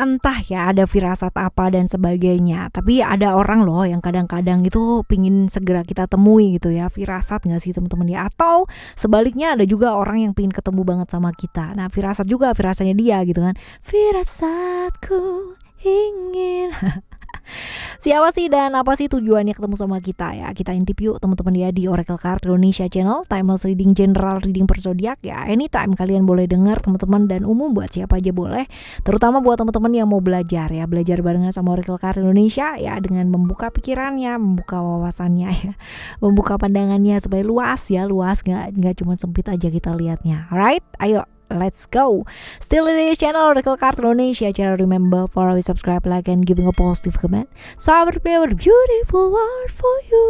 Entah ya ada firasat apa dan sebagainya. Tapi ada orang loh yang kadang-kadang itu pingin segera kita temui gitu ya. Firasat gak sih teman-teman ya? Atau sebaliknya ada juga orang yang pingin ketemu banget sama kita. Nah firasat juga firasatnya dia gitu kan. Firasatku ingin siapa sih dan apa sih tujuannya ketemu sama kita ya? Kita intip yuk teman-teman ya di Oracle Card Indonesia Channel, timeless reading, general reading per zodiak ya. Anytime kalian boleh dengar teman-teman, dan umum buat siapa aja boleh. Terutama buat teman-teman yang mau belajar ya, belajar barengan sama Oracle Card Indonesia ya, dengan membuka pikirannya, membuka wawasannya ya, membuka pandangannya supaya luas ya, luas nggak cuma sempit aja kita lihatnya. Alright, ayo. Let's go. Still in this channel Oracle Card Indonesia channel. Remember for always subscribe, like, and giving a positive comment. So I will play a beautiful word for you.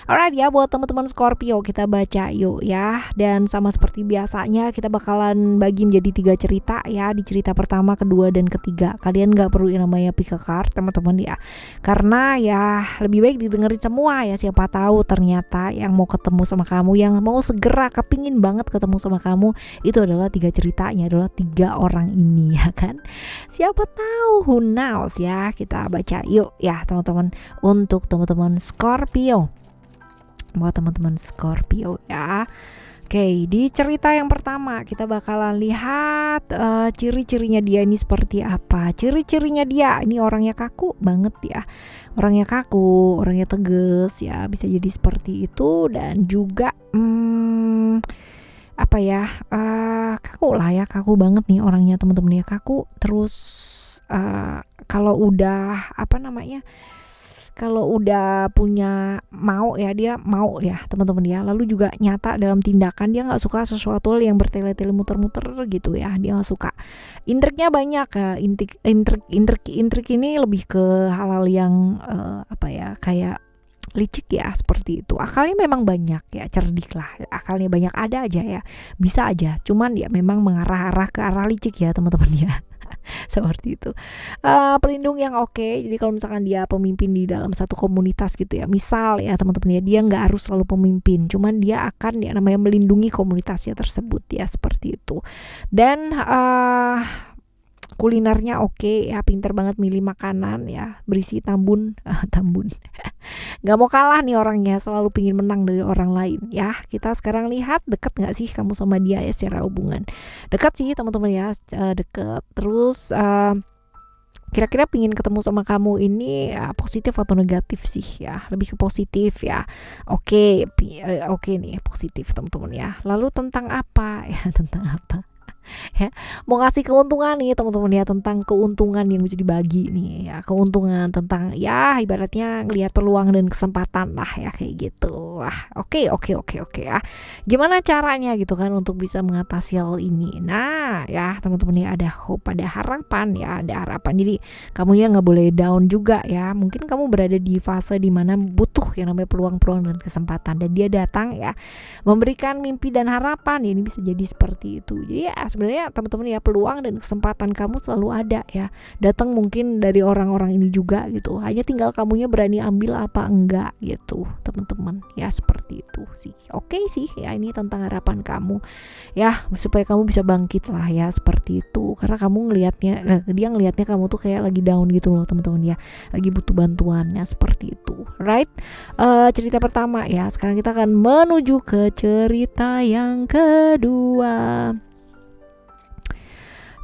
Alright ya, buat teman-teman Scorpio kita baca yuk ya. Dan sama seperti biasanya kita bakalan bagi menjadi 3 cerita ya. Di cerita pertama, kedua, dan ketiga. Kalian gak perlu yang namanya pick a card teman-teman ya. Karena ya lebih baik didengerin semua ya. Siapa tahu ternyata yang mau ketemu sama kamu, yang mau segera kepingin banget ketemu sama kamu, itu adalah 3 ceritanya, adalah 3 orang ini ya kan. Siapa tahu, who knows ya. Kita baca yuk ya teman-teman. Untuk teman-teman Scorpio, buat teman-teman Scorpio ya. Oke, di cerita yang pertama kita bakalan lihat ciri-cirinya dia ini seperti apa. Ciri-cirinya dia ini orangnya kaku banget ya. Orangnya kaku, orangnya tegas ya, bisa jadi seperti itu. Dan juga apa ya, kaku lah ya, kaku banget nih orangnya teman-teman ya, kaku. Terus kalau udah kalau udah punya mau ya, dia mau ya teman-teman ya. Lalu juga nyata dalam tindakan, dia nggak suka sesuatu yang bertele-tele muter-muter gitu ya. Dia nggak suka. Intriknya banyak ya. Intrik ini lebih ke hal-hal yang kayak licik ya, seperti itu. Akalnya memang banyak ya, cerdik lah. Akalnya banyak, ada aja ya, bisa aja. Cuman ya memang mengarah-arah ke arah licik ya teman-teman ya. Seperti itu. Pelindung yang oke. Jadi kalau misalkan dia pemimpin di dalam satu komunitas gitu ya, misal ya teman-teman ya, dia nggak harus selalu pemimpin, cuman dia akan ya namanya melindungi komunitasnya tersebut ya, seperti itu. Dan kulinernya oke ya, pinter banget milih makanan ya, berisi tambun. Gak mau kalah nih orangnya, selalu pingin menang dari orang lain ya. Kita sekarang lihat, deket gak sih kamu sama dia ya secara hubungan? Deket sih teman-teman ya, deket. Terus kira-kira pingin ketemu sama kamu ini positif atau negatif sih ya? Lebih ke positif ya. Oke nih, positif teman-teman ya. Lalu tentang apa ya? Tentang apa ya, mau ngasih keuntungan nih teman-teman ya, tentang keuntungan yang bisa dibagi nih ya, keuntungan tentang ya ibaratnya ngelihat peluang dan kesempatan lah ya, kayak gitu. Wah, oke ya. Gimana caranya gitu kan untuk bisa mengatasi hal ini? Nah ya teman-teman ya, ada hope, ada harapan ya, ada harapan. Jadi kamu ya nggak boleh down juga ya. Mungkin kamu berada di fase dimana butuh yang namanya peluang-peluang dan kesempatan, dan dia datang ya memberikan mimpi dan harapan. Ini bisa jadi seperti itu. Jadi ya sebenarnya teman-teman ya, peluang dan kesempatan kamu selalu ada ya. Datang mungkin dari orang-orang ini juga gitu. Hanya tinggal kamunya berani ambil apa enggak gitu teman-teman ya, seperti itu sih. Oke sih ya, ini tentang harapan kamu ya, supaya kamu bisa bangkit lah ya, seperti itu. Karena kamu dia ngelihatnya kamu tuh kayak lagi down gitu loh teman-teman ya, lagi butuh bantuannya, seperti itu. Right, cerita pertama ya. Sekarang kita akan menuju ke cerita yang kedua.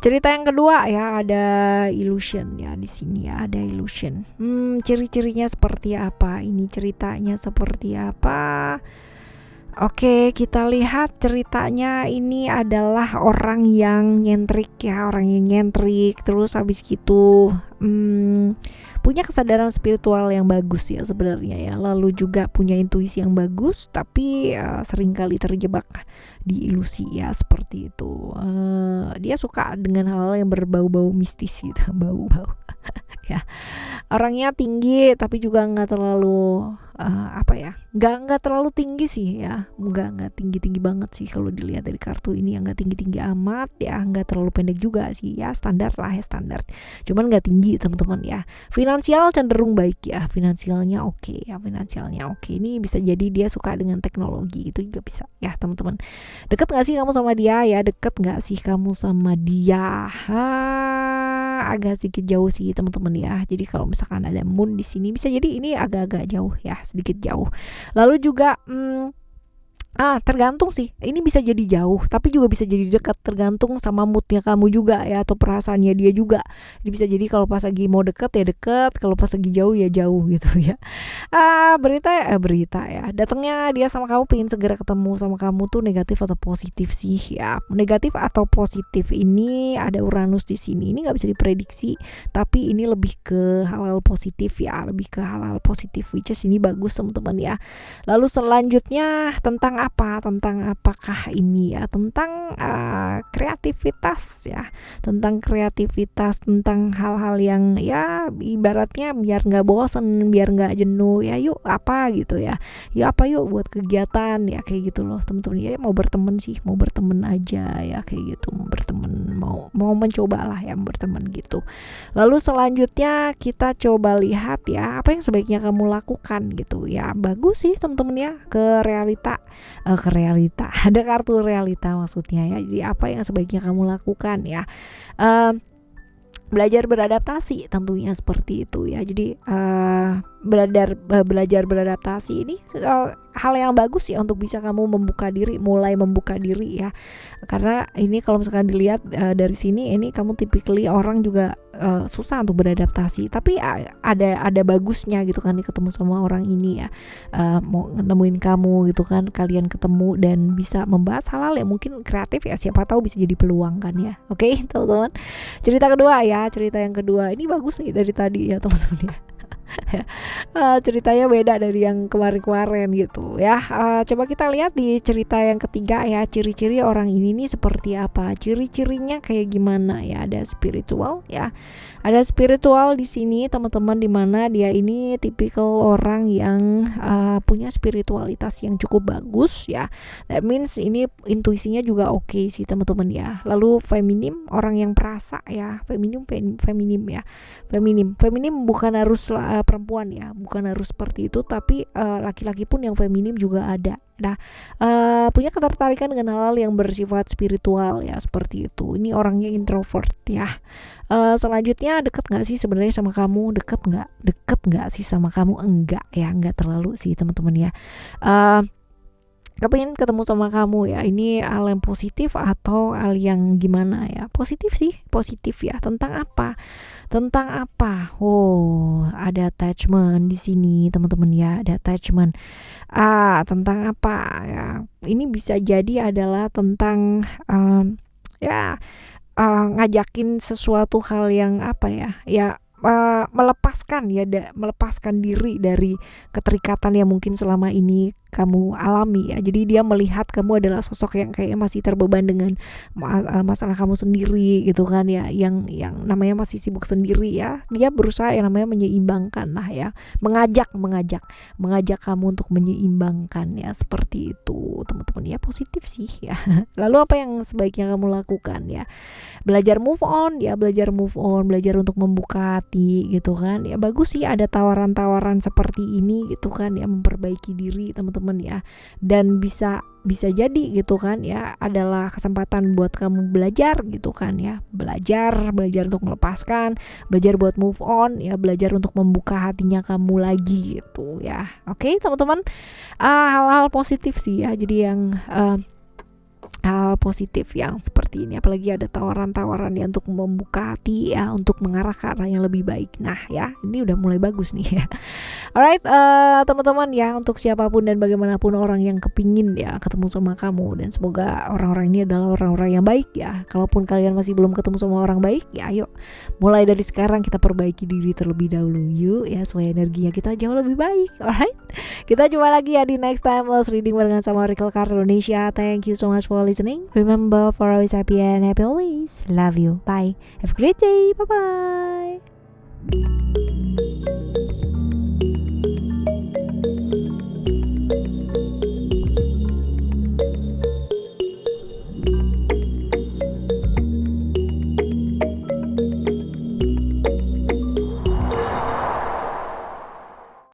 Cerita yang kedua ya, ada illusion ya di sini ya, ada illusion. Ciri-cirinya seperti apa? Ini ceritanya seperti apa? Oke, kita lihat ceritanya. Ini adalah orang yang nyentrik ya, terus habis gitu punya kesadaran spiritual yang bagus ya sebenarnya ya. Lalu juga punya intuisi yang bagus, tapi seringkali terjebak di ilusi ya, seperti itu. Dia suka dengan hal-hal yang berbau-bau mistis gitu, bau-bau ya. Orangnya tinggi tapi juga nggak terlalu nggak terlalu tinggi sih ya, nggak tinggi banget sih kalau dilihat dari kartu ini, yang nggak tinggi amat ya, nggak terlalu pendek juga sih ya, standar lah ya, standar, cuman nggak tinggi teman-teman ya. Finansial cenderung baik ya, finansialnya oke. Ini bisa jadi dia suka dengan teknologi, itu juga bisa ya teman-teman. Deket nggak sih kamu sama dia ya? Deket nggak sih kamu sama dia? agak sedikit jauh sih teman-teman ya. Jadi kalau misalkan ada moon di sini bisa jadi ini agak-agak jauh ya, sedikit jauh. Lalu juga tergantung sih. Ini bisa jadi jauh, tapi juga bisa jadi dekat, tergantung sama moodnya kamu juga ya, atau perasaannya dia juga. Ini bisa jadi kalau pas lagi mau deket ya deket, kalau pas lagi jauh ya jauh gitu ya. Berita ya. Datangnya dia sama kamu, pengen segera ketemu sama kamu tuh negatif atau positif sih ya. Negatif atau positif ini ada Uranus di sini. Ini nggak bisa diprediksi, tapi ini lebih ke hal-hal positif ya, lebih ke hal-hal positif, which is ini bagus teman-teman ya. Lalu selanjutnya tentang apakah ini ya, tentang kreativitas ya, tentang kreativitas, tentang hal-hal yang ya ibaratnya biar nggak bosan, biar nggak jenuh ya, yuk apa gitu ya, yuk buat kegiatan ya, kayak gitu loh teman-teman ya. Mau berteman sih, mau berteman aja ya, kayak gitu, mau berteman, mau mencoba lah ya berteman gitu. Lalu selanjutnya kita coba lihat ya, apa yang sebaiknya kamu lakukan gitu ya. Bagus sih teman-teman ya, ke realita ada kartu realita maksudnya ya. Jadi apa yang sebaiknya kamu lakukan ya, belajar beradaptasi tentunya seperti itu ya. Jadi belajar beradaptasi ini hal yang bagus ya untuk bisa kamu mulai membuka diri ya. Karena ini kalau misalkan dilihat dari sini, ini kamu typically orang juga susah untuk beradaptasi, tapi ada bagusnya gitu kan, ketemu sama orang ini ya, mau nemuin kamu gitu kan, kalian ketemu dan bisa membahas hal-hal yang mungkin kreatif ya, siapa tahu bisa jadi peluang kan ya. Oke teman-teman, cerita yang kedua ini bagus nih dari tadi ya teman-teman ya. Ceritanya beda dari yang kemarin-kemarin gitu ya. Coba kita lihat di cerita yang ketiga ya, ciri-ciri orang ini nih seperti apa, ciri-cirinya kayak gimana ya. Ada spiritual ya, ada spiritual di sini teman-teman, dimana dia ini tipikal orang yang punya spiritualitas yang cukup bagus ya. That means ini intuisinya juga oke sih teman-teman ya. Lalu feminim, orang yang perasa ya, feminim ya, feminim bukan harus perempuan ya, bukan harus seperti itu, tapi laki-laki pun yang feminim juga ada. Nah, punya ketertarikan dengan hal-hal yang bersifat spiritual ya, seperti itu. Ini orangnya introvert ya. Selanjutnya, deket nggak sih sebenarnya sama kamu? Deket nggak sih sama kamu? Enggak ya, enggak terlalu sih teman-teman ya. Kepingin ketemu sama kamu ya, ini hal yang positif atau hal yang gimana ya? Positif sih, positif ya. Tentang apa? Oh, ada attachment di sini teman-teman ya, ada attachment. Tentang apa ya? Ini bisa jadi adalah tentang ngajakin sesuatu hal yang apa ya? Ya, melepaskan diri dari keterikatan yang mungkin selama ini kamu alami ya. Jadi dia melihat kamu adalah sosok yang kayak masih terbeban dengan masalah kamu sendiri gitu kan ya, yang namanya masih sibuk sendiri ya. Dia berusaha yang namanya menyeimbangkan lah ya, mengajak kamu untuk menyeimbangkan ya, seperti itu teman-teman ya. Positif sih ya. Lalu apa yang sebaiknya kamu lakukan ya? Belajar move on, belajar untuk membuka hati gitu kan ya. Bagus sih ada tawaran-tawaran seperti ini gitu kan ya, memperbaiki diri teman-teman ya. Dan bisa jadi gitu kan ya, adalah kesempatan buat kamu belajar gitu kan ya, belajar untuk melepaskan, belajar buat move on ya, belajar untuk membuka hatinya kamu lagi gitu ya. Oke teman-teman, hal-hal positif sih ya. Jadi yang hal positif yang seperti ini, apalagi ada tawaran-tawaran ya untuk membuka hati ya, untuk mengarah ke arah yang lebih baik. Nah ya, ini udah mulai bagus nih ya. Alright teman-teman ya, untuk siapapun dan bagaimanapun orang yang kepingin ya ketemu sama kamu, dan semoga orang-orang ini adalah orang-orang yang baik ya. Kalaupun kalian masih belum ketemu sama orang baik ya, ayo mulai dari sekarang kita perbaiki diri terlebih dahulu yuk ya, supaya energinya kita jauh lebih baik. Alright, kita jumpa lagi ya di next time Lost Reading barengan sama Oracle Card Indonesia. Thank you so much for listening. Remember, for always happy and happy always. Love you. Bye. Have a great day. Bye bye.